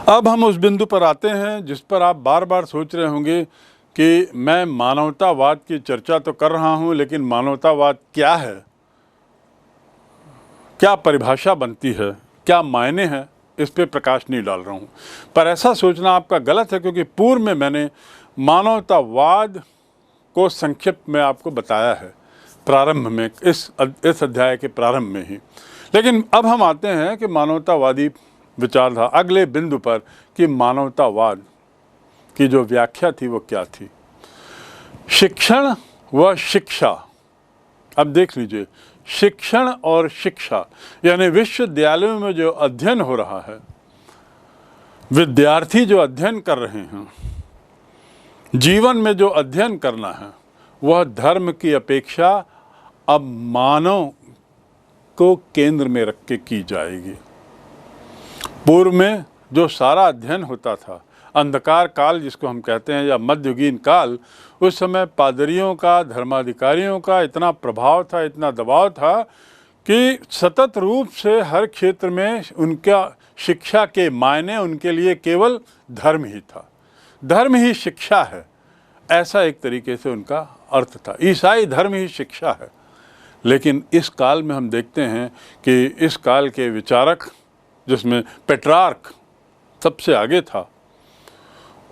अब हम उस बिंदु पर आते हैं जिस पर आप बार बार सोच रहे होंगे कि मैं मानवतावाद की चर्चा तो कर रहा हूं, लेकिन मानवतावाद क्या है, क्या परिभाषा बनती है, क्या मायने हैं, इस पे प्रकाश नहीं डाल रहा हूं। पर ऐसा सोचना आपका गलत है, क्योंकि पूर्व में मैंने मानवतावाद को संक्षिप्त में आपको बताया है, प्रारंभ में, इस अध्याय के प्रारंभ में ही। लेकिन अब हम आते हैं कि मानवतावादी विचारधारा अगले बिंदु पर कि मानवतावाद की जो व्याख्या थी वो क्या थी। शिक्षण व शिक्षा, अब देख लीजिए, शिक्षण और शिक्षा यानी विश्वविद्यालयों में जो अध्ययन हो रहा है, विद्यार्थी जो अध्ययन कर रहे हैं, जीवन में जो अध्ययन करना है, वह धर्म की अपेक्षा अब मानव को केंद्र में रख के की जाएगी। पूर्व में जो सारा अध्ययन होता था, अंधकार काल जिसको हम कहते हैं, या मध्ययुगीन काल, उस समय पादरियों का, धर्माधिकारियों का इतना प्रभाव था, इतना दबाव था कि सतत रूप से हर क्षेत्र में उनका शिक्षा के मायने उनके लिए केवल धर्म ही था। धर्म ही शिक्षा है, ऐसा एक तरीके से उनका अर्थ था। ईसाई धर्म ही शिक्षा है। लेकिन इस काल में हम देखते हैं कि इस काल के विचारक, जिसमें पेट्रार्क सबसे आगे था,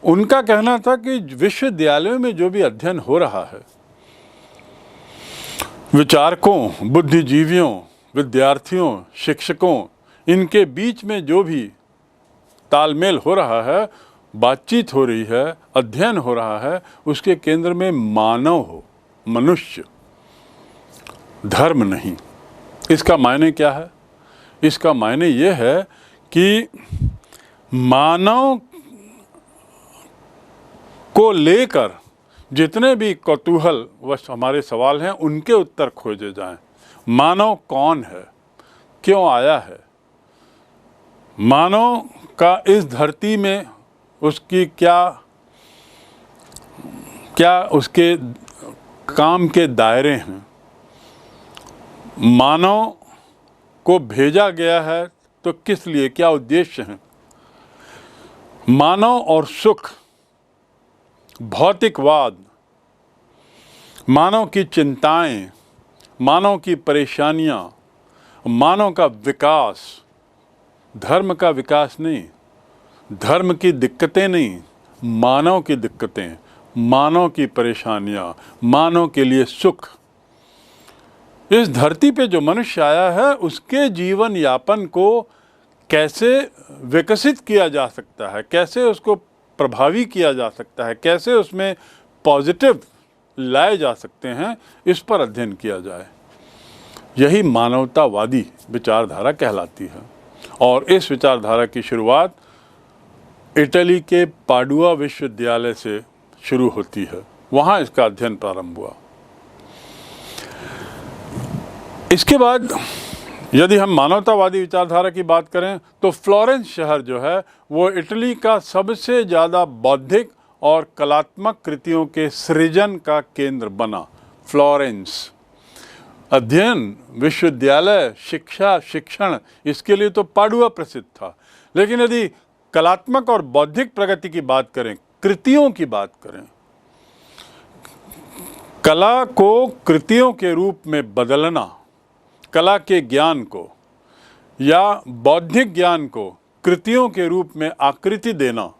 उनका कहना था कि विश्वविद्यालयों में जो भी अध्ययन हो रहा है, विचारकों, बुद्धिजीवियों, विद्यार्थियों, शिक्षकों, इनके बीच में जो भी तालमेल हो रहा है, बातचीत हो रही है, अध्ययन हो रहा है, उसके केंद्र में मानव हो, मनुष्य, धर्म नहीं। इसका मायने क्या है? इसका मायने ये है कि मानव को लेकर जितने भी कौतूहल वश हमारे सवाल हैं, उनके उत्तर खोजे जाएं। मानव कौन है, क्यों आया है, मानव का इस धरती में उसकी क्या उसके काम के दायरे हैं, मानव को भेजा गया है तो किस लिए, क्या उद्देश्य हैं। मानव और सुख, भौतिकवाद, मानव की चिंताएं, मानव की परेशानियां, मानव का विकास, धर्म का विकास नहीं, धर्म की दिक्कतें नहीं, मानव की दिक्कतें, मानव की परेशानियां, मानव के लिए सुख। इस धरती पे जो मनुष्य आया है, उसके जीवन यापन को कैसे विकसित किया जा सकता है, कैसे उसको प्रभावी किया जा सकता है, कैसे उसमें पॉजिटिव लाए जा सकते हैं, इस पर अध्ययन किया जाए। यही मानवतावादी विचारधारा कहलाती है। और इस विचारधारा की शुरुआत इटली के पाडुआ विश्वविद्यालय से शुरू होती है। वहाँ इसका अध्ययन प्रारंभ हुआ। इसके बाद यदि हम मानवतावादी विचारधारा की बात करें तो फ्लोरेंस शहर जो है वो इटली का सबसे ज़्यादा बौद्धिक और कलात्मक कृतियों के सृजन का केंद्र बना। फ्लोरेंस, अध्ययन, विश्वविद्यालय, शिक्षा, शिक्षण, इसके लिए तो पाडुआ प्रसिद्ध था। लेकिन यदि कलात्मक और बौद्धिक प्रगति की बात करें, कृतियों की बात करें, कला को कृतियों के रूप में बदलना, कला के ज्ञान को या बौद्धिक ज्ञान को कृतियों के रूप में आकृति देना,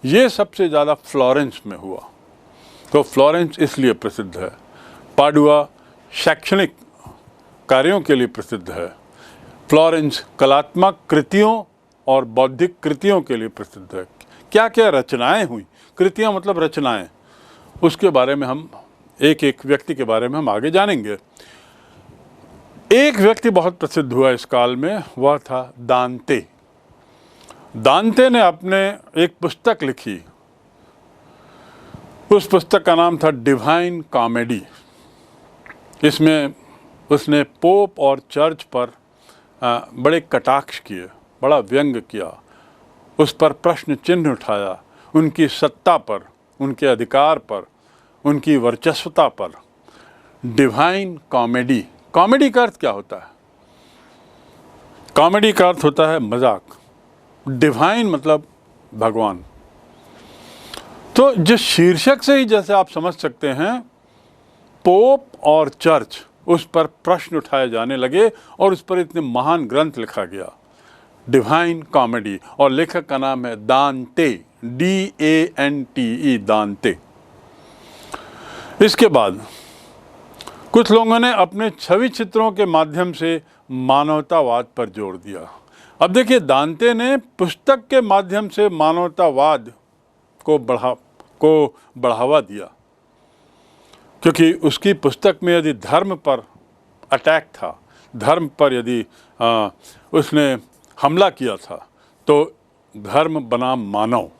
ये सबसे ज़्यादा फ्लोरेंस में हुआ। तो फ्लोरेंस इसलिए प्रसिद्ध है। पाडुआ शैक्षणिक कार्यों के लिए प्रसिद्ध है। फ्लोरेंस कलात्मक कृतियों और बौद्धिक कृतियों के लिए प्रसिद्ध है। क्या क्या रचनाएं हुई, कृतियां मतलब रचनाएं, उसके बारे में हम एक एक व्यक्ति के बारे में हम आगे जानेंगे। एक व्यक्ति बहुत प्रसिद्ध हुआ इस काल में, वह था दांते। दांते ने अपने एक पुस्तक लिखी, उस पुस्तक का नाम था डिवाइन कॉमेडी। इसमें उसने पोप और चर्च पर बड़े कटाक्ष किए, बड़ा व्यंग किया, उस पर प्रश्न चिन्ह उठाया, उनकी सत्ता पर, उनके अधिकार पर, उनकी वर्चस्वता पर। डिवाइन कॉमेडी, कॉमेडी का अर्थ क्या होता है? कॉमेडी का अर्थ होता है मजाक। डिवाइन मतलब भगवान। तो जिस शीर्षक से ही जैसे आप समझ सकते हैं, पोप और चर्च, उस पर प्रश्न उठाए जाने लगे और उस पर इतने महान ग्रंथ लिखा गया, डिवाइन कॉमेडी, और लेखक का नाम है दांते, DANTE, दांते। इसके बाद कुछ लोगों ने अपने छवि चित्रों के माध्यम से मानवतावाद पर जोर दिया। अब देखिए, दांते ने पुस्तक के माध्यम से मानवतावाद को बढ़ावा दिया, क्योंकि उसकी पुस्तक में यदि धर्म पर अटैक था, धर्म पर यदि उसने हमला किया था, तो धर्म बनाम मानव,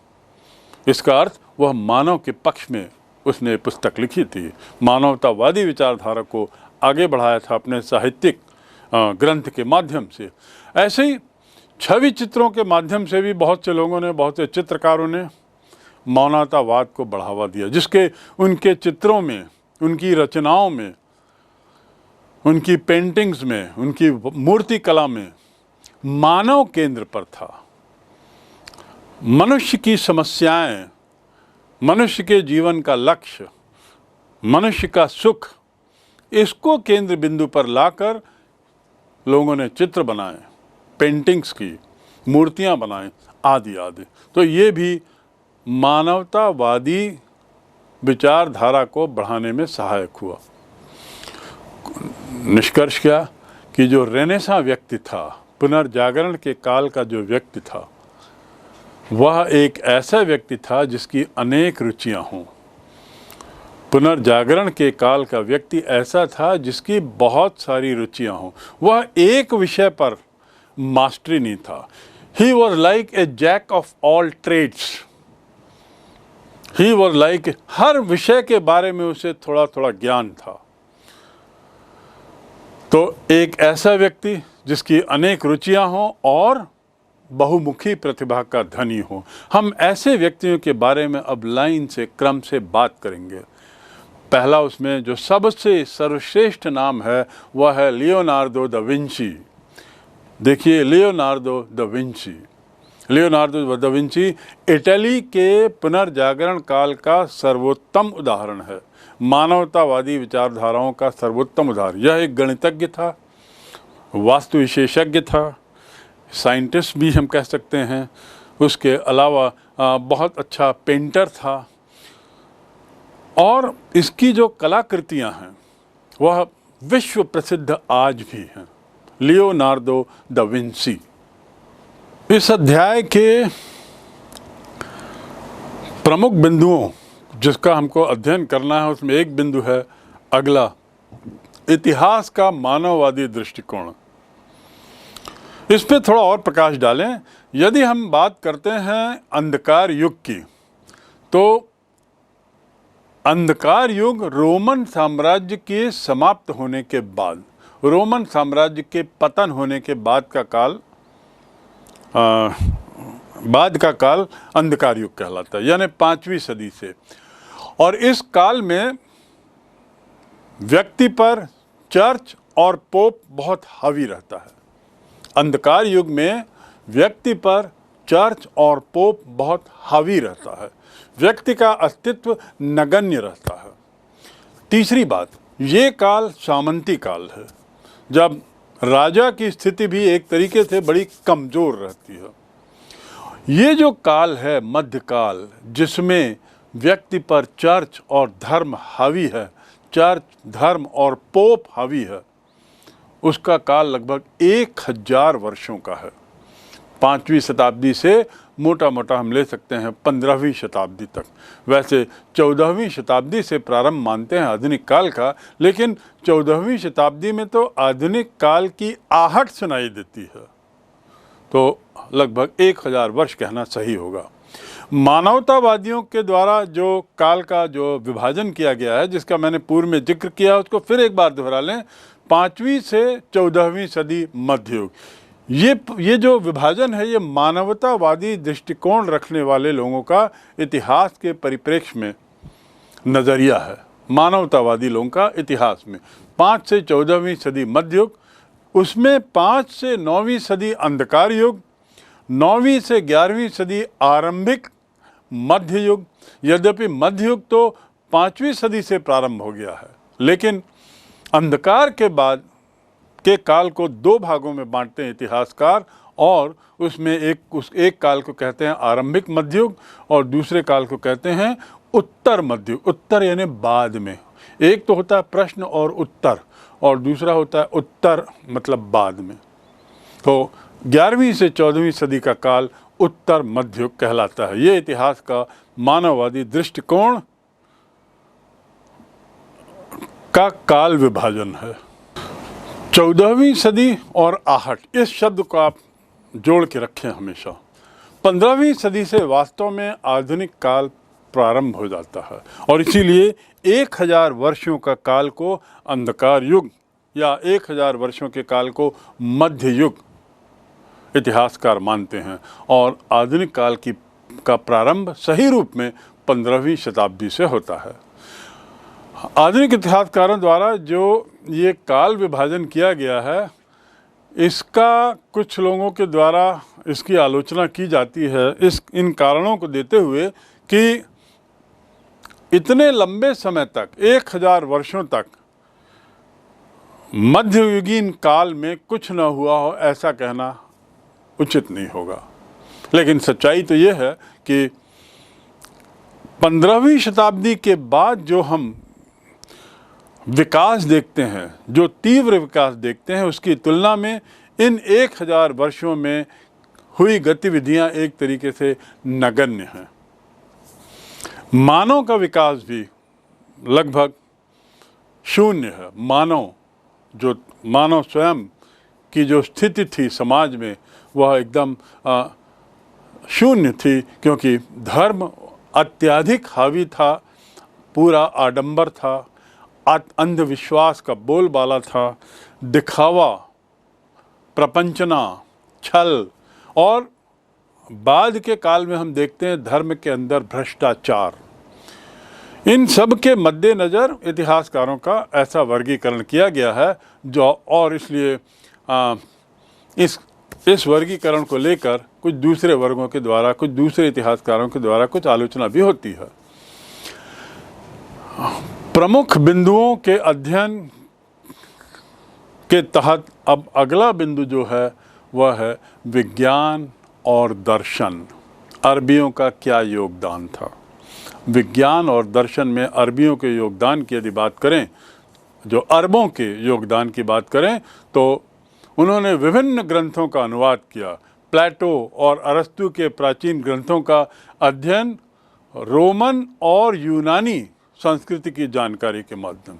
इसका अर्थ वह मानव के पक्ष में उसने पुस्तक लिखी थी, मानवतावादी विचारधारा को आगे बढ़ाया था अपने साहित्यिक ग्रंथ के माध्यम से। ऐसे ही छवि चित्रों के माध्यम से भी बहुत से लोगों ने, बहुत से चित्रकारों ने मानवतावाद को बढ़ावा दिया, जिसके उनके चित्रों में, उनकी रचनाओं में, उनकी पेंटिंग्स में, उनकी मूर्ति कला में मानव केंद्र पर था। मनुष्य की समस्याएं, मनुष्य के जीवन का लक्ष्य, मनुष्य का सुख, इसको केंद्र बिंदु पर लाकर लोगों ने चित्र बनाए, पेंटिंग्स की, मूर्तियां बनाए, आदि आदि। तो ये भी मानवतावादी विचारधारा को बढ़ाने में सहायक हुआ। निष्कर्ष क्या कि जो रेनेसां व्यक्ति था, पुनर्जागरण के काल का जो व्यक्ति था, वह एक ऐसा व्यक्ति था जिसकी अनेक रुचियां हों। पुनर्जागरण के काल का व्यक्ति ऐसा था जिसकी बहुत सारी रुचियां हों। वह एक विषय पर मास्टरी नहीं था। He was like a jack of all trades. He was like, हर विषय के बारे में उसे थोड़ा थोड़ा ज्ञान था। तो एक ऐसा व्यक्ति जिसकी अनेक रुचियां हों और बहुमुखी प्रतिभा का धनी हो। हम ऐसे व्यक्तियों के बारे में अब लाइन से, क्रम से बात करेंगे। पहला उसमें जो सबसे सर्वश्रेष्ठ नाम है वह है लियोनार्दो दा विंची। देखिए, Leonardo da Vinci, Leonardo da Vinci Italy के पुनर्जागरण काल का सर्वोत्तम उदाहरण है, मानवतावादी विचारधाराओं का सर्वोत्तम उदाहरण। यह एक गणितज्ञ था, वास्तु विशेषज्ञ था, साइंटिस्ट भी हम कह सकते हैं। उसके अलावा बहुत अच्छा पेंटर था, और इसकी जो कलाकृतियां हैं वह विश्व प्रसिद्ध आज भी हैं। Leonardo da Vinci. इस अध्याय के प्रमुख बिंदुओं जिसका हमको अध्ययन करना है, उसमें एक बिंदु है अगला, इतिहास का मानववादी दृष्टिकोण। इस पे थोड़ा और प्रकाश डालें। यदि हम बात करते हैं अंधकार युग की, तो अंधकार युग रोमन साम्राज्य के समाप्त होने के बाद, रोमन साम्राज्य के पतन होने के बाद का काल अंधकार युग कहलाता है, यानी 5वीं सदी से। और इस काल में व्यक्ति पर चर्च और पोप बहुत हावी रहता है। अंधकार युग में व्यक्ति पर चर्च और पोप बहुत हावी रहता है, व्यक्ति का अस्तित्व नगण्य रहता है। तीसरी बात, ये काल सामंती काल है, जब राजा की स्थिति भी एक तरीके से बड़ी कमज़ोर रहती है। ये जो काल है मध्यकाल, जिसमें व्यक्ति पर चर्च और धर्म हावी है, चर्च, धर्म और पोप हावी है, उसका काल लगभग 1000 वर्षों का है। 5वीं शताब्दी से मोटा मोटा हम ले सकते हैं 15वीं शताब्दी तक। वैसे 14वीं शताब्दी से प्रारंभ मानते हैं आधुनिक काल का, लेकिन 14वीं शताब्दी में तो आधुनिक काल की आहट सुनाई देती है, तो लगभग 1000 वर्ष कहना सही होगा। मानवतावादियों के द्वारा जो काल का जो विभाजन किया गया है, जिसका मैंने पूर्व में जिक्र किया, उसको फिर एक बार दोहरा लें। 5वीं से 14वीं सदी मध्ययुग, ये जो विभाजन है, ये मानवतावादी दृष्टिकोण रखने वाले लोगों का इतिहास के परिप्रेक्ष्य में नज़रिया है। मानवतावादी लोगों का इतिहास में 5 से 14वीं सदी मध्ययुग, उसमें 5 से 9वीं सदी अंधकार युग, 9वीं से 11वीं सदी आरंभिक मध्य युग, यद्यपि मध्य युग तो 5वीं सदी से प्रारंभ हो गया है, लेकिन अंधकार के बाद के काल को दो भागों में बांटते हैं इतिहासकार, और उसमें एक काल को कहते हैं आरंभिक मध्ययुग और दूसरे काल को कहते हैं उत्तर मध्ययुग। उत्तर यानी बाद में, एक तो होता है प्रश्न और उत्तर और दूसरा होता है उत्तर मतलब बाद में। तो 11वीं से 14वीं सदी का काल उत्तर मध्ययुग कहलाता है। ये इतिहास का मानववादी दृष्टिकोण का काल विभाजन है। 14वीं सदी और आहट, इस शब्द को आप जोड़ के रखें हमेशा। 15वीं सदी से वास्तव में आधुनिक काल प्रारंभ हो जाता है और इसीलिए 1000 वर्षों का काल को अंधकार युग या 1000 वर्षों के काल को मध्य युग इतिहासकार मानते हैं, और आधुनिक काल का प्रारंभ सही रूप में 15वीं शताब्दी से होता है। आधुनिक इतिहासकारों द्वारा जो ये काल विभाजन किया गया है, इसका कुछ लोगों के द्वारा इसकी आलोचना की जाती है इन कारणों को देते हुए कि इतने लंबे समय तक 1000 वर्षों तक मध्ययुगीन काल में कुछ न हुआ हो, ऐसा कहना उचित नहीं होगा। लेकिन सच्चाई तो ये है कि 15वीं शताब्दी के बाद जो हम विकास देखते हैं, जो तीव्र विकास देखते हैं, उसकी तुलना में इन 1000 वर्षों में हुई गतिविधियां एक तरीके से नगण्य हैं। मानव का विकास भी लगभग शून्य है। मानव स्वयं की जो स्थिति थी समाज में, वह एकदम शून्य थी, क्योंकि धर्म अत्यधिक हावी था, पूरा आडंबर था, अंधविश्वास का बोलबाला था, दिखावा, प्रपंचना, छल, और बाद के काल में हम देखते हैं धर्म के अंदर भ्रष्टाचार। इन सब के मद्देनज़र इतिहासकारों का ऐसा वर्गीकरण किया गया है जो, और इसलिए इस वर्गीकरण को लेकर कुछ दूसरे वर्गों के द्वारा, कुछ दूसरे इतिहासकारों के द्वारा कुछ आलोचना भी होती है। प्रमुख बिंदुओं के अध्ययन के तहत अब अगला बिंदु जो है वह है विज्ञान और दर्शन। अरबियों का क्या योगदान था? विज्ञान और दर्शन में अरबियों के योगदान की यदि बात करें, जो अरबों के योगदान की बात करें, तो उन्होंने विभिन्न ग्रंथों का अनुवाद किया। प्लेटो और अरस्तु के प्राचीन ग्रंथों का अध्ययन रोमन और यूनानी संस्कृति की जानकारी के माध्यम,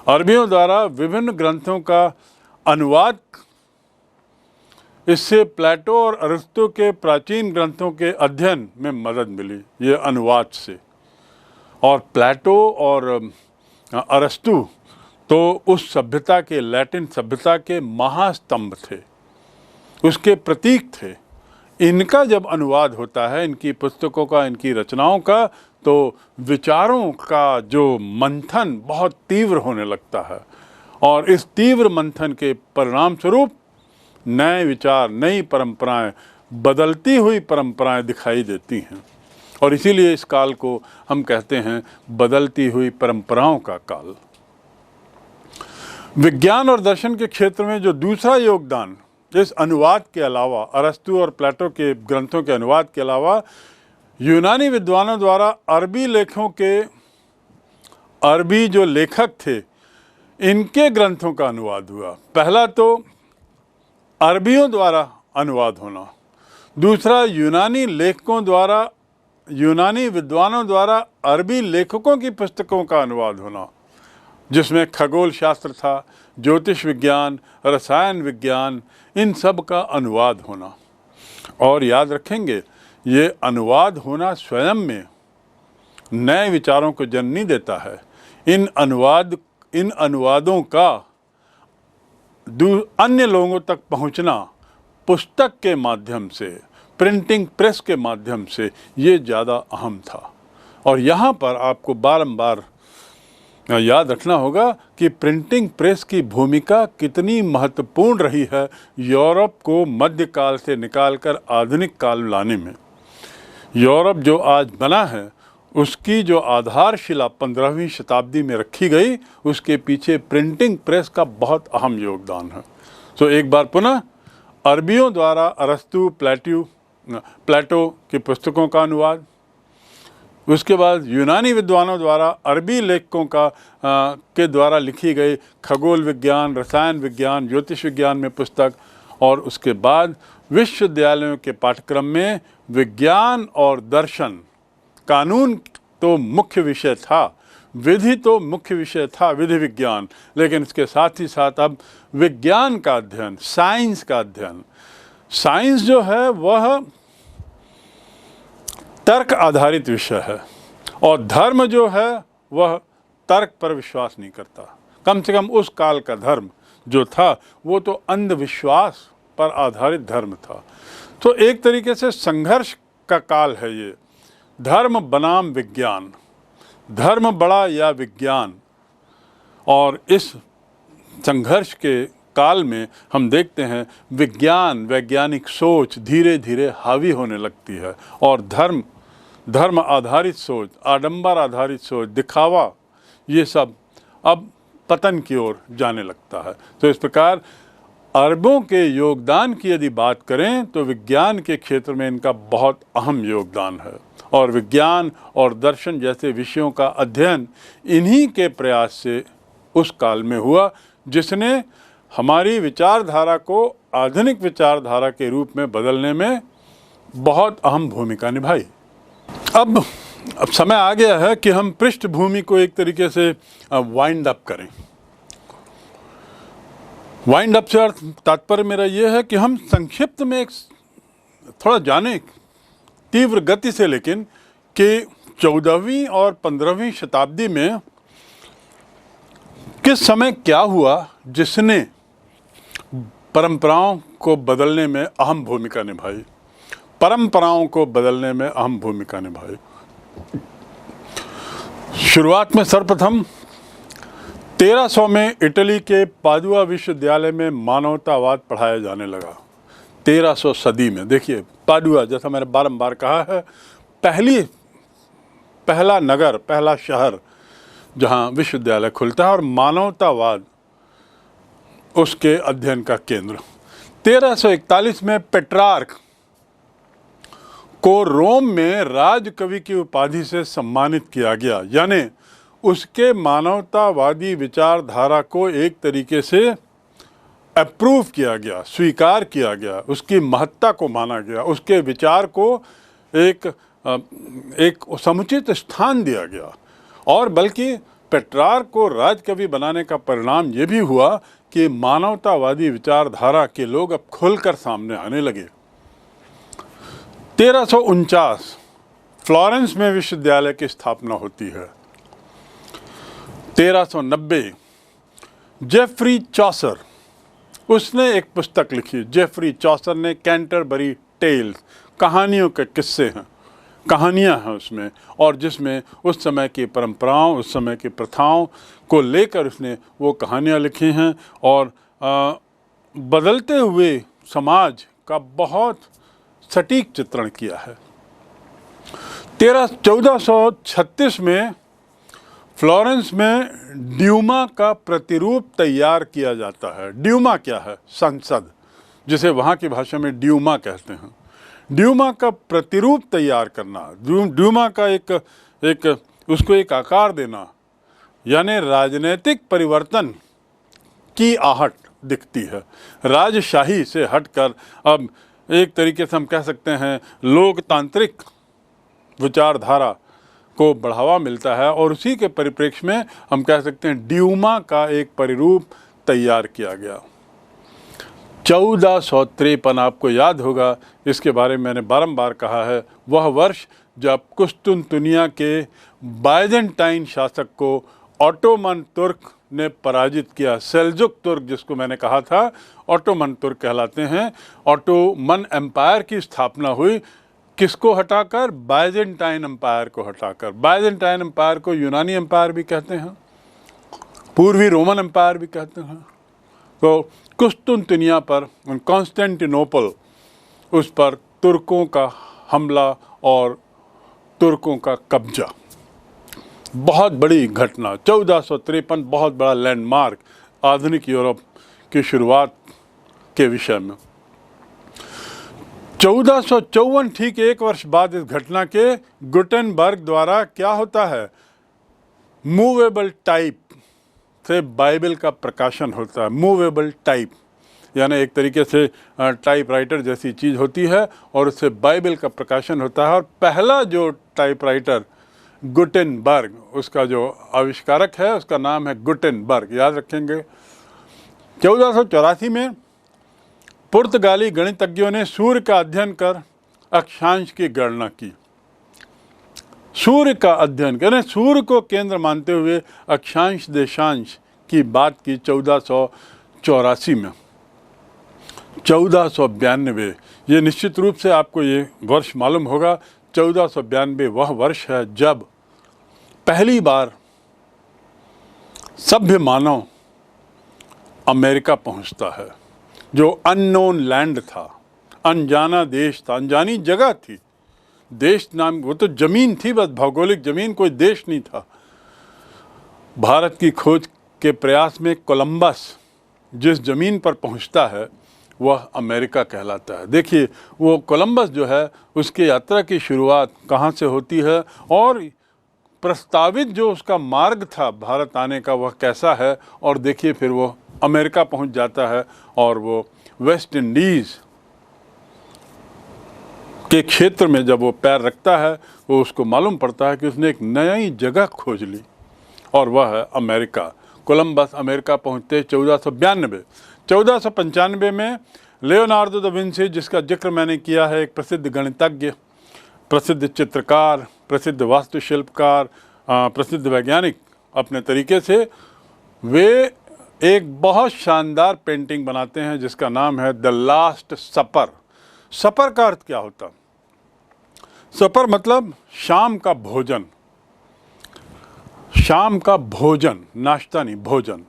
अरबियों द्वारा विभिन्न ग्रंथों का अनुवाद, इससे प्लेटो और अरस्तु के प्राचीन ग्रंथों के अध्ययन में मदद मिली, ये अनुवाद से। और प्लेटो और अरस्तु तो उस सभ्यता के, लैटिन सभ्यता के महास्तंभ थे, उसके प्रतीक थे। इनका जब अनुवाद होता है, इनकी पुस्तकों का, इनकी रचनाओं का, तो विचारों का जो मंथन बहुत तीव्र होने लगता है, और इस तीव्र मंथन के परिणाम स्वरूप नए विचार, नई परंपराएं, बदलती हुई परंपराएं दिखाई देती हैं। और इसीलिए इस काल को हम कहते हैं बदलती हुई परंपराओं का काल। विज्ञान और दर्शन के क्षेत्र में जो दूसरा योगदान इस अनुवाद के अलावा, अरस्तु और प्लेटो के ग्रंथों के अनुवाद के अलावा, यूनानी विद्वानों द्वारा अरबी जो लेखक थे, इनके ग्रंथों का अनुवाद हुआ। पहला तो अरबियों द्वारा अनुवाद होना, दूसरा यूनानी विद्वानों द्वारा अरबी लेखकों की पुस्तकों का अनुवाद होना, जिसमें खगोल शास्त्र था, ज्योतिष विज्ञान, रसायन विज्ञान, इन सब का अनुवाद होना। और याद रखेंगे, ये अनुवाद होना स्वयं में नए विचारों को जन्म नहीं देता है। इन अनुवादों का अन्य लोगों तक पहुंचना पुस्तक के माध्यम से, प्रिंटिंग प्रेस के माध्यम से, ये ज़्यादा अहम था। और यहाँ पर आपको बारंबार याद रखना होगा कि प्रिंटिंग प्रेस की भूमिका कितनी महत्वपूर्ण रही है यूरोप को मध्यकाल से निकालकर आधुनिक काल लाने में। यूरोप जो आज बना है उसकी जो आधारशिला 15वीं शताब्दी में रखी गई, उसके पीछे प्रिंटिंग प्रेस का बहुत अहम योगदान है। तो एक बार पुनः अरबियों द्वारा अरस्तु प्लेटो की पुस्तकों का अनुवाद, उसके बाद यूनानी विद्वानों द्वारा अरबी लेखकों के द्वारा लिखी गई खगोल विज्ञान, रसायन विज्ञान, ज्योतिष विज्ञान में पुस्तक, और उसके बाद विश्वविद्यालयों के पाठ्यक्रम में विज्ञान और दर्शन, कानून तो मुख्य विषय था, विधि तो मुख्य विषय था, विधि विज्ञान, लेकिन इसके साथ ही साथ अब विज्ञान का अध्ययन, साइंस का अध्ययन। साइंस जो है वह तर्क आधारित विषय है और धर्म जो है वह तर्क पर विश्वास नहीं करता। कम से कम उस काल का धर्म जो था वो तो अंधविश्वास पर आधारित धर्म था। तो एक तरीके से संघर्ष का काल है ये, धर्म बनाम विज्ञान, धर्म बड़ा या विज्ञान। और इस संघर्ष के काल में हम देखते हैं विज्ञान, वैज्ञानिक सोच धीरे धीरे हावी होने लगती है और धर्म आधारित सोच, आडंबर आधारित सोच, दिखावा, ये सब अब पतन की ओर जाने लगता है। तो इस प्रकार अरबों के योगदान की यदि बात करें तो विज्ञान के क्षेत्र में इनका बहुत अहम योगदान है और विज्ञान और दर्शन जैसे विषयों का अध्ययन इन्हीं के प्रयास से उस काल में हुआ जिसने हमारी विचारधारा को आधुनिक विचारधारा के रूप में बदलने में बहुत अहम भूमिका निभाई। अब समय आ गया है कि हम पृष्ठभूमि को एक तरीके से वाइंड अप करें। वाइंड अप से तात्पर्य मेरा यह है कि हम संक्षिप्त में एक थोड़ा जाने तीव्र गति से, लेकिन कि 14वीं और 15वीं शताब्दी में किस समय क्या हुआ जिसने परंपराओं को बदलने में अहम भूमिका निभाई, परंपराओं को बदलने में अहम भूमिका निभाई। शुरुआत में सर्वप्रथम 1300 में इटली के पादुआ विश्वविद्यालय में मानवतावाद पढ़ाया जाने लगा। 1300 सदी में देखिए, पादुआ जैसा मैंने बारंबार कहा है, पहला नगर, पहला शहर जहां विश्वविद्यालय खुलता है और मानवतावाद उसके अध्ययन का केंद्र। 1341 में पेट्रार्क को रोम में राजकवि की उपाधि से सम्मानित किया गया, यानी उसके मानवतावादी विचारधारा को एक तरीके से अप्रूव किया गया, स्वीकार किया गया, उसकी महत्ता को माना गया, उसके विचार को एक समुचित स्थान दिया गया। और बल्कि पेट्रार्क को राजकवि बनाने का परिणाम ये भी हुआ कि मानवतावादी विचारधारा के लोग अब खुलकर सामने आने लगे। 1349 फ्लोरेंस में विश्वविद्यालय की स्थापना होती है। 1390 जेफरी चॉसर, उसने एक पुस्तक लिखी। जेफरी चॉसर ने कैंटरबरी टेल्स, कहानियों के किस्से हैं, कहानियां हैं उसमें, और जिसमें उस समय की परंपराओं, उस समय की प्रथाओं को लेकर उसने वो कहानियां लिखी हैं और बदलते हुए समाज का बहुत सटीक चित्रण किया है। 1436 में फ्लोरेंस में ड्यूमा का प्रतिरूप तैयार किया जाता है। ड्यूमा क्या है? संसद, जिसे वहाँ की भाषा में ड्यूमा कहते हैं। ड्यूमा का प्रतिरूप तैयार करना, ड्यूमा का उसको एक आकार देना, यानी राजनीतिक परिवर्तन की आहट दिखती है। राजशाही से हटकर अब एक तरीके से हम कह सकते हैं लोकतांत्रिक विचारधारा को बढ़ावा मिलता है और उसी के परिप्रेक्ष्य में हम कह सकते हैं ड्यूमा का एक परिरूप तैयार किया गया। 1453 आपको याद होगा, इसके बारे में मैंने बारंबार कहा है, वह वर्ष जब कुस्तुनतुनिया के बाइजेंटाइन शासक को ऑटोमन तुर्क ने पराजित किया। सेल्जुक तुर्क जिसको मैंने कहा था ऑटोमन तुर्क कहलाते हैं। ऑटोमन एम्पायर की स्थापना हुई, किसको हटाकर? बाइजेंटाइन एम्पायर को हटाकर। बाइजेंटाइन एम्पायर को यूनानी एम्पायर भी कहते हैं। पूर्वी रोमन एम्पायर भी कहते हैं। तो कुस्तुनतुनिया पर, कॉन्स्टेंटिनोपल, उस पर तुर्कों का हमला और तुर्कों का कब्जा, बहुत बड़ी घटना। 1453 बहुत बड़ा लैंडमार्क आधुनिक यूरोप की शुरुआत के विषय में। 1454, ठीक 1 वर्ष बाद इस घटना के, गुटेनबर्ग द्वारा क्या होता है, मूवेबल टाइप से बाइबल का प्रकाशन होता है। मूवेबल टाइप यानी एक तरीके से टाइपराइटर जैसी चीज़ होती है और उससे बाइबल का प्रकाशन होता है। और पहला जो टाइपराइटर गुटेनबर्ग, उसका जो आविष्कारक है उसका नाम है गुटेनबर्ग, याद रखेंगे। 1484 में पुर्तगाली गणितज्ञों ने सूर्य का अध्ययन कर अक्षांश की गणना की। सूर्य का अध्ययन करें, सूर्य को केंद्र मानते हुए अक्षांश देशांश की बात की 1484 में। 1492, ये निश्चित रूप से आपको ये वर्ष मालूम होगा। 1492 वह वर्ष है जब पहली बार सभ्य मानव अमेरिका पहुंचता है, जो अननोन लैंड था, अनजाना देश था, अनजानी जगह थी। देश नाम, वो तो जमीन थी बस, भौगोलिक जमीन, कोई देश नहीं था। भारत की खोज के प्रयास में कोलंबस जिस जमीन पर पहुंचता है वह अमेरिका कहलाता है। देखिए, वो कोलंबस जो है उसकी यात्रा की शुरुआत कहाँ से होती है और प्रस्तावित जो उसका मार्ग था भारत आने का वह कैसा है, और देखिए फिर वो अमेरिका पहुंच जाता है और वो वेस्ट इंडीज़ के क्षेत्र में जब वो पैर रखता है वो उसको मालूम पड़ता है कि उसने एक नई जगह खोज ली और वह है अमेरिका। कोलंबस अमेरिका पहुंचते 1492। 1495 में लियोनार्डो दा विंची, जिसका जिक्र मैंने किया है, एक प्रसिद्ध गणितज्ञ, प्रसिद्ध चित्रकार, प्रसिद्ध वास्तुशिल्पकार, प्रसिद्ध वैज्ञानिक अपने तरीके से, वे एक बहुत शानदार पेंटिंग बनाते हैं जिसका नाम है द लास्ट सपर। सपर का अर्थ क्या होता? सपर मतलब शाम का भोजन, शाम का भोजन, नाश्ता नहीं, भोजन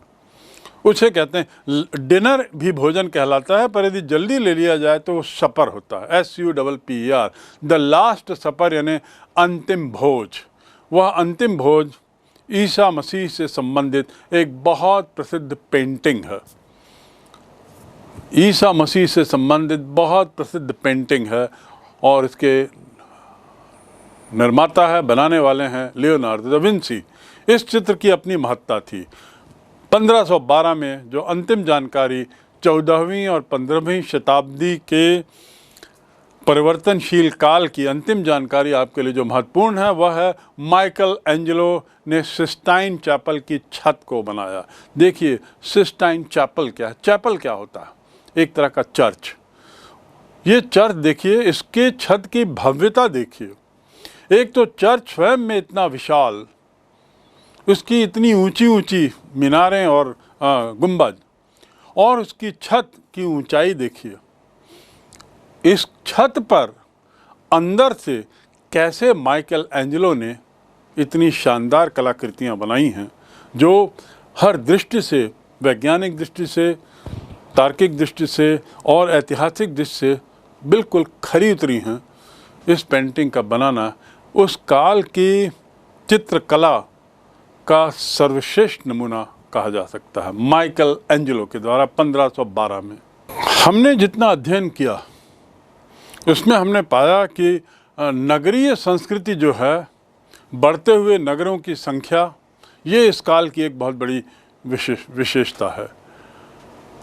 उसे कहते हैं। डिनर भी भोजन कहलाता है, पर यदि जल्दी ले लिया जाए तो वो सपर होता है, SUPPER। द लास्ट सपर यानी अंतिम भोज। वह अंतिम भोज ईसा मसीह से संबंधित एक बहुत प्रसिद्ध पेंटिंग है। ईसा मसीह से संबंधित बहुत प्रसिद्ध पेंटिंग है और इसके निर्माता है, बनाने वाले हैं लियोनार्डो दा विंची। इस चित्र की अपनी महत्ता थी। 1512 में जो अंतिम जानकारी 14वीं और 15वीं शताब्दी के परिवर्तनशील काल की अंतिम जानकारी आपके लिए जो महत्वपूर्ण है वह है माइकल एंजेलो ने सिस्टाइन चैपल की छत को बनाया। देखिए, सिस्टाइन चैपल क्या है? चैपल क्या होता है? एक तरह का चर्च। ये चर्च देखिए, इसके छत की भव्यता देखिए। एक तो चर्च स्वयं में इतना विशाल, उसकी इतनी ऊंची ऊंची मीनारें और गुंबद, और उसकी छत की ऊंचाई देखिए। इस छत पर अंदर से कैसे माइकल एंजेलो ने इतनी शानदार कलाकृतियां बनाई हैं जो हर दृष्टि से, वैज्ञानिक दृष्टि से, तार्किक दृष्टि से और ऐतिहासिक दृष्टि से बिल्कुल खरी उतरी हैं। इस पेंटिंग का बनाना उस काल की चित्रकला का सर्वश्रेष्ठ नमूना कहा जा सकता है, माइकल एंजेलो के द्वारा 1512 में। हमने जितना अध्ययन किया उसमें हमने पाया कि नगरीय संस्कृति जो है, बढ़ते हुए नगरों की संख्या, ये इस काल की एक बहुत बड़ी विशेषता है।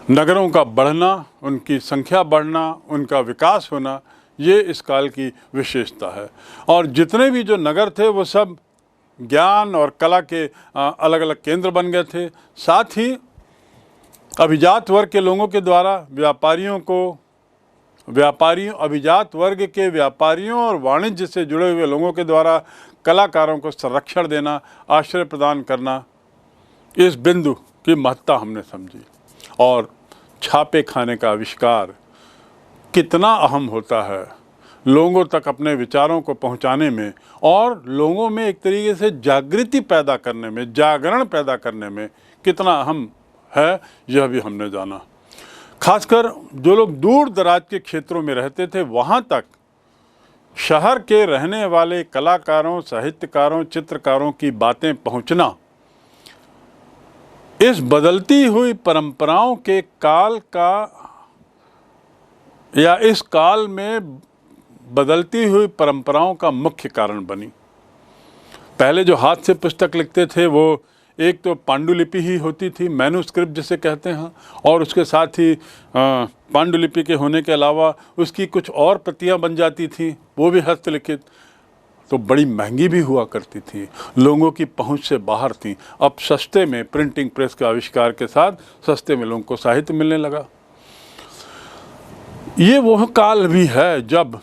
नगरों का बढ़ना, उनकी संख्या बढ़ना, उनका विकास होना, ये इस काल की विशेषता है। और जितने भी जो नगर थे वो सब ज्ञान और कला के अलग अलग केंद्र बन गए थे। साथ ही अभिजात वर्ग के लोगों के द्वारा अभिजात वर्ग के व्यापारियों और वाणिज्य से जुड़े हुए लोगों के द्वारा कलाकारों को संरक्षण देना, आश्रय प्रदान करना, इस बिंदु की महत्ता हमने समझी। और छापे खाने का आविष्कार कितना अहम होता है लोगों तक अपने विचारों को पहुंचाने में और लोगों में एक तरीके से जागृति पैदा करने में, जागरण पैदा करने में कितना अहम है, यह भी हमने जाना। खासकर जो लोग दूर दराज के क्षेत्रों में रहते थे, वहाँ तक शहर के रहने वाले कलाकारों, साहित्यकारों, चित्रकारों की बातें पहुँचना इस बदलती हुई परंपराओं के काल का, या इस काल में बदलती हुई परंपराओं का मुख्य कारण बनी। पहले जो हाथ से पुस्तक लिखते थे वो एक तो पांडुलिपि ही होती थी, मैन्युस्क्रिप्ट जिसे कहते हैं, और उसके साथ ही पांडुलिपि के होने के अलावा उसकी कुछ और प्रतियां बन जाती थी, वो भी हस्तलिखित, तो बड़ी महंगी भी हुआ करती थी, लोगों की पहुंच से बाहर थी। अब सस्ते में प्रिंटिंग प्रेस के आविष्कार के साथ सस्ते में लोगों को साहित्य मिलने लगा। ये वह काल भी है जब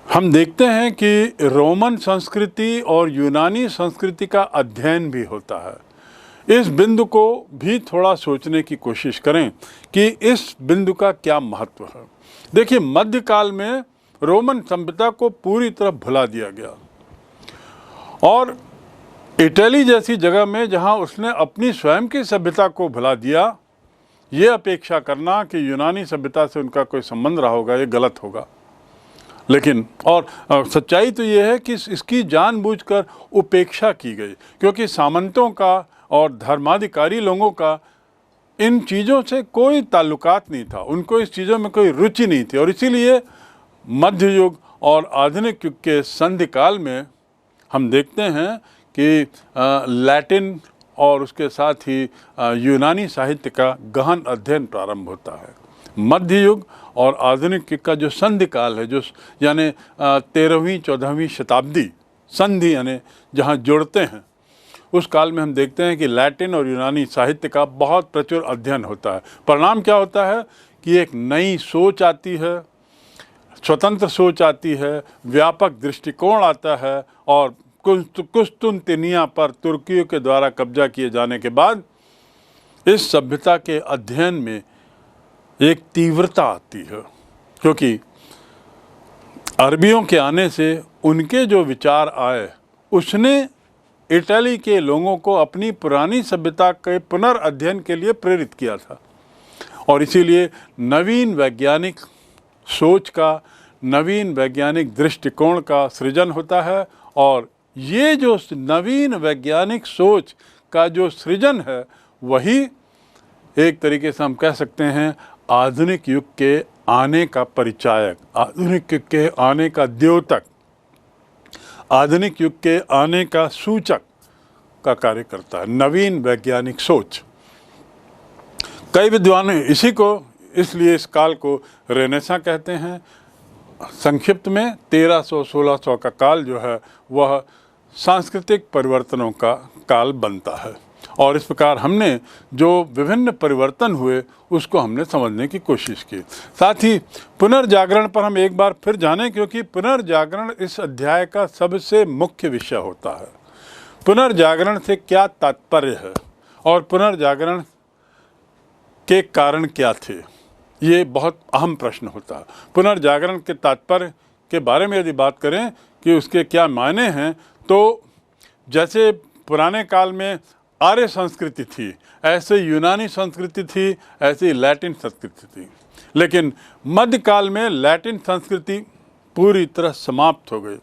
हम देखते हैं कि रोमन संस्कृति और यूनानी संस्कृति का अध्ययन भी होता है। इस बिंदु को भी थोड़ा सोचने की कोशिश करें कि इस बिंदु का क्या महत्व है। देखिए, मध्यकाल में रोमन सभ्यता को पूरी तरह भुला दिया गया, और इटली जैसी जगह में जहां उसने अपनी स्वयं की सभ्यता को भुला दिया, ये अपेक्षा करना कि यूनानी सभ्यता से उनका कोई संबंध रहा होगा, ये गलत होगा। लेकिन और सच्चाई तो ये है कि इसकी जानबूझकर उपेक्षा की गई, क्योंकि सामंतों का और धर्माधिकारी लोगों का इन चीज़ों से कोई ताल्लुकात नहीं था, उनको इस चीज़ों में कोई रुचि नहीं थी। और इसीलिए मध्य युग और आधुनिक युग के संधि काल में हम देखते हैं कि लैटिन और उसके साथ ही यूनानी साहित्य का गहन अध्ययन प्रारंभ होता है। मध्य युग और आधुनिक युग का जो संधि काल है, जो यानी 13वीं 14वीं शताब्दी, संधि यानी जहाँ जोड़ते हैं, उस काल में हम देखते हैं कि लैटिन और यूनानी साहित्य का बहुत प्रचुर अध्ययन होता है। परिणाम क्या होता है कि एक नई सोच आती है, स्वतंत्र सोच आती है, व्यापक दृष्टिकोण आता है, और कुस्तुनतिनिया पर तुर्कियों के द्वारा कब्जा किए जाने के बाद इस सभ्यता के अध्ययन में एक तीव्रता आती है, क्योंकि अरबियों के आने से उनके जो विचार आए उसने इटली के लोगों को अपनी पुरानी सभ्यता के पुनर्अध्ययन के लिए प्रेरित किया था। और इसीलिए नवीन वैज्ञानिक सोच का, नवीन वैज्ञानिक दृष्टिकोण का सृजन होता है, और ये जो नवीन वैज्ञानिक सोच का जो सृजन है, वही एक तरीके से हम कह सकते हैं आधुनिक युग के आने का परिचायक, आधुनिक युग के आने का द्योतक, आधुनिक युग के आने का सूचक का कार्य करता है, नवीन वैज्ञानिक सोच। कई विद्वान इसी को, इसलिए इस काल को रेनेसां कहते हैं। संक्षिप्त में 1300-1600 का काल जो है वह सांस्कृतिक परिवर्तनों का काल बनता है, और इस प्रकार हमने जो विभिन्न परिवर्तन हुए उसको हमने समझने की कोशिश की। साथ ही पुनर्जागरण पर हम एक बार फिर जानें, क्योंकि पुनर्जागरण इस अध्याय का सबसे मुख्य विषय होता है। पुनर्जागरण से क्या तात्पर्य है और पुनर्जागरण के कारण क्या थे, ये बहुत अहम प्रश्न होता है। पुनर्जागरण के तात्पर्य के बारे में यदि बात करें कि उसके क्या मायने हैं, तो जैसे पुराने काल में आर्य संस्कृति थी, ऐसे यूनानी संस्कृति थी, ऐसे लैटिन संस्कृति थी। लेकिन मध्यकाल में लैटिन संस्कृति पूरी तरह समाप्त हो गई,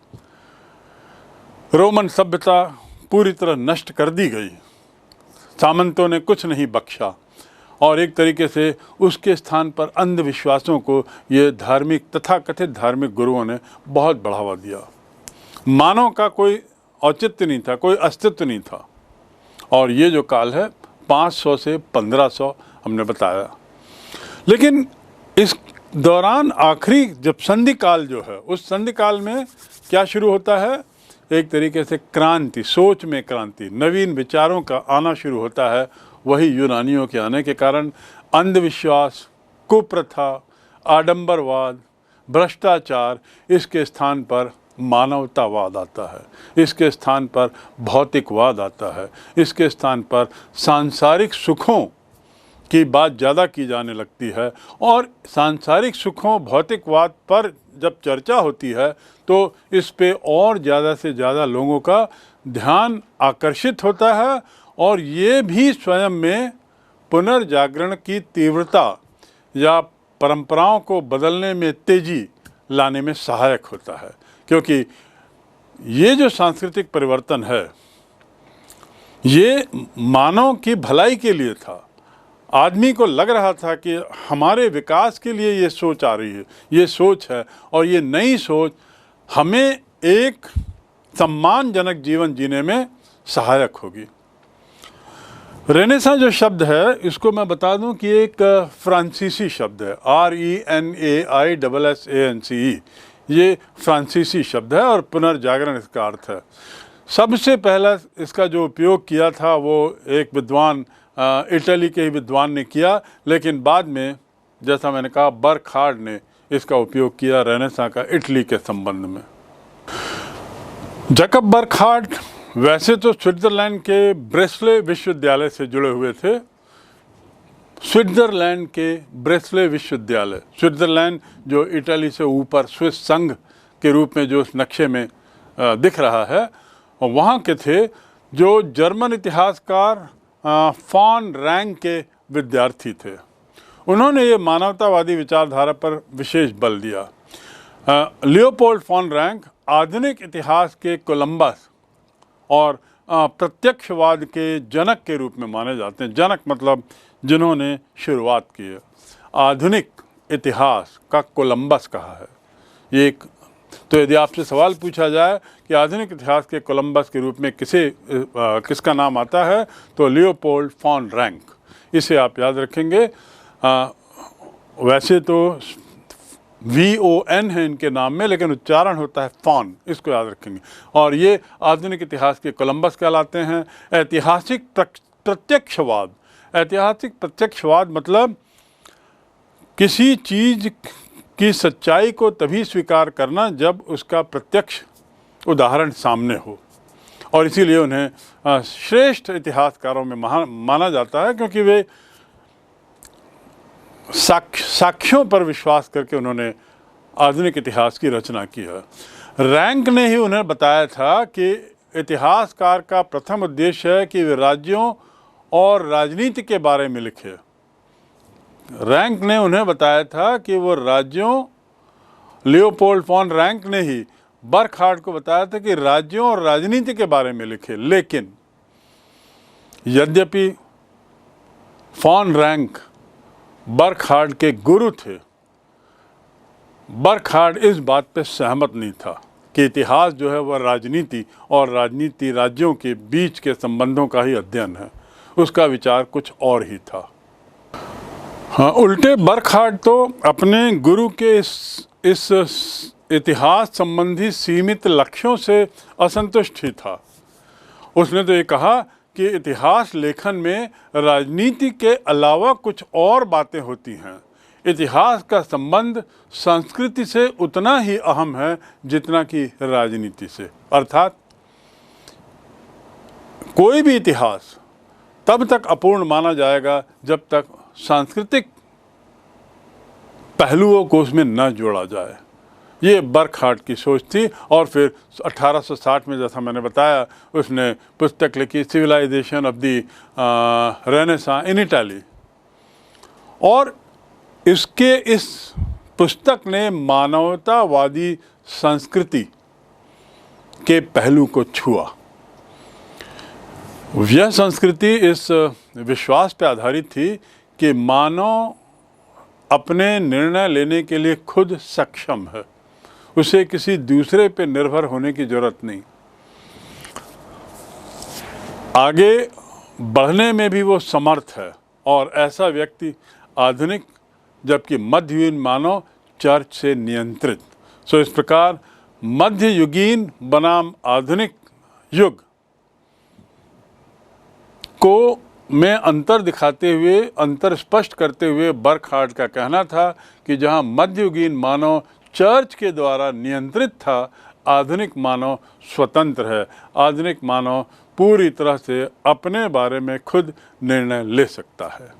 रोमन सभ्यता पूरी तरह नष्ट कर दी गई, सामंतों ने कुछ नहीं बख्शा, और एक तरीके से उसके स्थान पर अंधविश्वासों को ये धार्मिक तथाकथित धार्मिक गुरुओं ने बहुत बढ़ावा दिया। मानव का कोई औचित्य नहीं था, कोई अस्तित्व नहीं था। और ये जो काल है 500 से 1500 हमने बताया। लेकिन इस दौरान आखिरी जब संधि काल जो है, उस संधि काल में क्या शुरू होता है, एक तरीके से क्रांति, सोच में क्रांति, नवीन विचारों का आना शुरू होता है। वही यूनानियों के आने के कारण अंधविश्वास, कुप्रथा, आडंबरवाद, भ्रष्टाचार, इसके स्थान पर मानवतावाद आता है, इसके स्थान पर भौतिकवाद आता है, इसके स्थान पर सांसारिक सुखों की बात ज़्यादा की जाने लगती है। और सांसारिक सुखों, भौतिकवाद पर जब चर्चा होती है तो इस पे और ज़्यादा से ज़्यादा लोगों का ध्यान आकर्षित होता है, और ये भी स्वयं में पुनर्जागरण की तीव्रता या परंपराओं को बदलने में तेजी लाने में सहायक होता है, क्योंकि ये जो सांस्कृतिक परिवर्तन है ये मानव की भलाई के लिए था। आदमी को लग रहा था कि हमारे विकास के लिए ये सोच आ रही है, ये सोच है, और ये नई सोच हमें एक सम्मानजनक जीवन जीने में सहायक होगी। रेनेसां जो शब्द है इसको मैं बता दूं कि एक फ्रांसीसी शब्द है, RENAISSANCE। ये फ्रांसीसी शब्द है और पुनर्जागरण इसका अर्थ है। सबसे पहला इसका जो उपयोग किया था वो एक विद्वान इटली के ही विद्वान ने किया, लेकिन बाद में जैसा मैंने कहा बरखार्ड ने इसका उपयोग किया रेनेसां का इटली के संबंध में। जैकब बरखार्ड वैसे तो स्विट्ज़रलैंड के ब्रेस्ले विश्वविद्यालय से जुड़े हुए थे। स्विट्ज़रलैंड के ब्रेस्ले विश्वविद्यालय, स्विट्ज़रलैंड जो इटली से ऊपर स्विस संघ के रूप में जो उस नक्शे में दिख रहा है, और वहाँ के थे जो जर्मन इतिहासकार फॉन रैंक के विद्यार्थी थे। उन्होंने ये मानवतावादी विचारधारा पर विशेष बल दिया। लियोपोल्ड फॉन रैंक आधुनिक इतिहास के कोलंबस और प्रत्यक्षवाद के जनक के रूप में माने जाते हैं। जनक मतलब जिन्होंने शुरुआत की है। आधुनिक इतिहास का कोलंबस कहा है ये एक। तो यदि आपसे सवाल पूछा जाए कि आधुनिक इतिहास के कोलंबस के रूप में किसका नाम आता है, तो लियोपोल्ड फॉन रैंक, इसे आप याद रखेंगे। वैसे तो VON है इनके नाम में, लेकिन उच्चारण होता है फॉन, इसको याद रखेंगे। और ये आधुनिक इतिहास के कोलंबस कहलाते हैं। ऐतिहासिक प्रत्यक्षवाद, ऐतिहासिक प्रत्यक्षवाद मतलब किसी चीज़ की सच्चाई को तभी स्वीकार करना जब उसका प्रत्यक्ष उदाहरण सामने हो, और इसीलिए उन्हें श्रेष्ठ इतिहासकारों में माना जाता है, क्योंकि वे साक्ष्यों पर विश्वास करके उन्होंने आधुनिक इतिहास की रचना की है। रैंक ने ही उन्हें बताया था कि इतिहासकार का प्रथम उद्देश्य है कि वे राज्यों और राजनीति के बारे में लिखे। रैंक ने उन्हें बताया था कि वो राज्यों, लियोपोल्ड फॉन रैंक ने ही बरखार्ड को बताया था कि राज्यों और राजनीति के बारे में लिखे। लेकिन यद्यपि फॉन रैंक बरखार्ड के गुरु थे, बरखार्ड इस बात पर सहमत नहीं था कि इतिहास जो है वह राजनीति और राजनीति राज्यों के बीच के संबंधों का ही अध्ययन है। उसका विचार कुछ और ही था। हाँ, उल्टे बरखार्ड तो अपने गुरु के इस इतिहास संबंधी सीमित लक्ष्यों से असंतुष्ट ही था। उसने तो ये कहा कि इतिहास लेखन में राजनीति के अलावा कुछ और बातें होती हैं। इतिहास का संबंध संस्कृति से उतना ही अहम है जितना कि राजनीति से। अर्थात कोई भी इतिहास तब तक अपूर्ण माना जाएगा जब तक सांस्कृतिक पहलुओं को उसमें न जोड़ा जाए। ये बरखार्ड की सोच थी। और फिर 1860 में, जैसा मैंने बताया, उसने पुस्तक लिखी civilization of the renaissance in Italy. और इसके इस पुस्तक ने मानवतावादी संस्कृति के पहलू को छुआ। यह संस्कृति इस विश्वास पर आधारित थी कि मानव अपने निर्णय लेने के लिए खुद सक्षम है, उसे किसी दूसरे पर निर्भर होने की जरूरत नहीं। आगे बढ़ने में भी वो समर्थ है, और ऐसा व्यक्ति आधुनिक, जबकि मध्ययुगीन मानव चर्च से नियंत्रित। सो इस प्रकार मध्ययुगीन बनाम आधुनिक युग को में अंतर दिखाते हुए, अंतर स्पष्ट करते हुए बरखार्ड का कहना था कि जहां मध्ययुगीन मानव चर्च के द्वारा नियंत्रित था, आधुनिक मानव स्वतंत्र है। आधुनिक मानव पूरी तरह से अपने बारे में खुद निर्णय ले सकता है।